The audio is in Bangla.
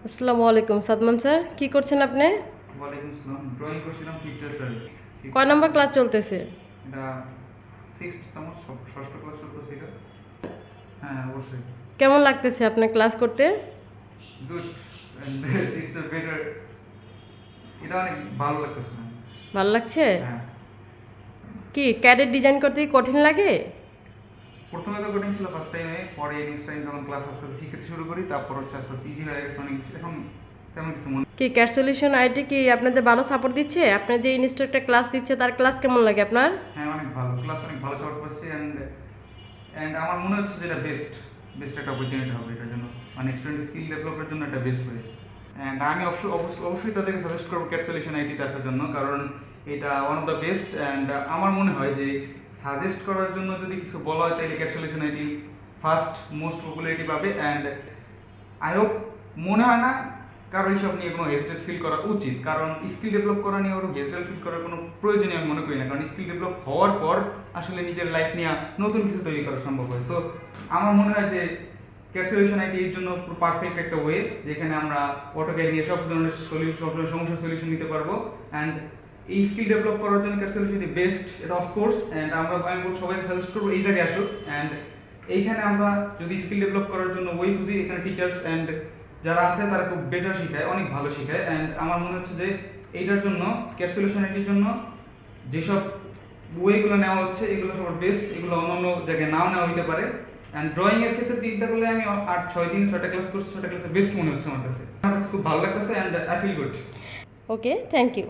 আসসালামু আলাইকুম সাদমান স্যার, কি করছেন আপনি? ওয়ালাইকুম আসসালাম। ড্রয়িং করছিলাম ফিফথ তারিখ। কয় নম্বর ক্লাস চলতেছে? এটা সিক্সথ ষষ্ঠ ক্লাস চলতেছে এটা। হ্যাঁ, অবশ্যই। কেমন লাগতেছে আপনার ক্লাস করতে? Good and it's a better. এটা অনেক ভালো লাগতেছে না। ভালো লাগছে? হ্যাঁ, কি ক্যাডেট ডিজাইন করতে কি কঠিন লাগে? প্রথমে তো কঠিন ছিল ফার্স্ট টাইমে, পরে নেক্সট টাইম যখন ক্লাস আস্তে আস্তে শিখতে শুরু করি তারপর হচ্ছে আস্তে আস্তে ইজি হয়ে গেছে অনেক বেশি। এখন তেমন কিছু মনে কি ক্যাড সলিউশন আইটি কি আপনাদের ভালো সাপোর্ট দিচ্ছে? আপনার যে ইনস্ট্রাক্টর ক্লাস দিচ্ছে তার ক্লাস কেমন লাগে আপনার? হ্যাঁ, অনেক ভালো ক্লাস, অনেক ভালো সাপোর্ট পাচ্ছি অ্যান্ড আমার মনে হচ্ছে যে এটা বেস্ট একটা অপরচুনিটি হবে এটার জন্য, মানে স্টুডেন্ট স্কিল ডেভেলপের জন্য এটা বেস্ট ওয়ে। অ্যান্ড আমি অবশ্যই তাদেরকে সাজেস্ট করবো ক্যাট সলিউশন আইটিতে আসার জন্য, কারণ এটা one of the best. And আমার মনে হয় যে সাজেস্ট করার জন্য যদি কিছু বলা হয় তাহলে cat solution IT first most popularity পাবে। অ্যান্ড আই হোপ, মনে হয় না কারো এইসব নিয়ে কোনো হেজিটেট ফিল করা উচিত, কারণ স্কিল ডেভেলপ করা নিয়ে ওর হেজিটেট ফিল করার কোনো প্রয়োজনই আমি মনে করি না, কারণ স্কিল ডেভেলপ হওয়ার পর আসলে নিজের লাইফ নিয়ে নতুন কিছু তৈরি করা সম্ভব হয়। সো আমার মনে হয় যে ক্যাট সলিউশন আইটি এর জন্য পারফেক্ট একটা ওয়ে, যেখানে আমরা অটোক্যাড নিয়ে সব ধরনের সমস্যার সলিউশন নিতে পারবো। অ্যান্ড এই স্কিল ডেভেলপ করার জন্য ক্যাট সলিউশন বেস্ট, এটা অফকোর্স। অ্যান্ড আমি সবাইকে সাজেস্ট করবো এই জায়গায় আসুক। অ্যান্ড এইখানে আমরা যদি স্কিল ডেভেলপ করার জন্য ওই খুঁজি, এখানে টিচার্স অ্যান্ড যারা আছে তারা খুব বেটার শেখায়, অনেক ভালো শেখায়। অ্যান্ড আমার মনে হচ্ছে যে এইটার জন্য ক্যাট সলিউশন আইটির জন্য যেসব ওয়েগুলো নেওয়া হচ্ছে এগুলো সবার বেস্ট, এগুলো অন্য জায়গায় নাও নেওয়া হইতে পারে। অ্যান্ড ড্রয়িংয়ের ক্ষেত্রে চিন্তা করলে আমি 6 দিন 6টা ক্লাস করছি, 6টা ক্লাসে বেস্ট মনে হচ্ছে আমার কাছে খুব ভালো লাগতেছে and I feel good. Okay, thank you.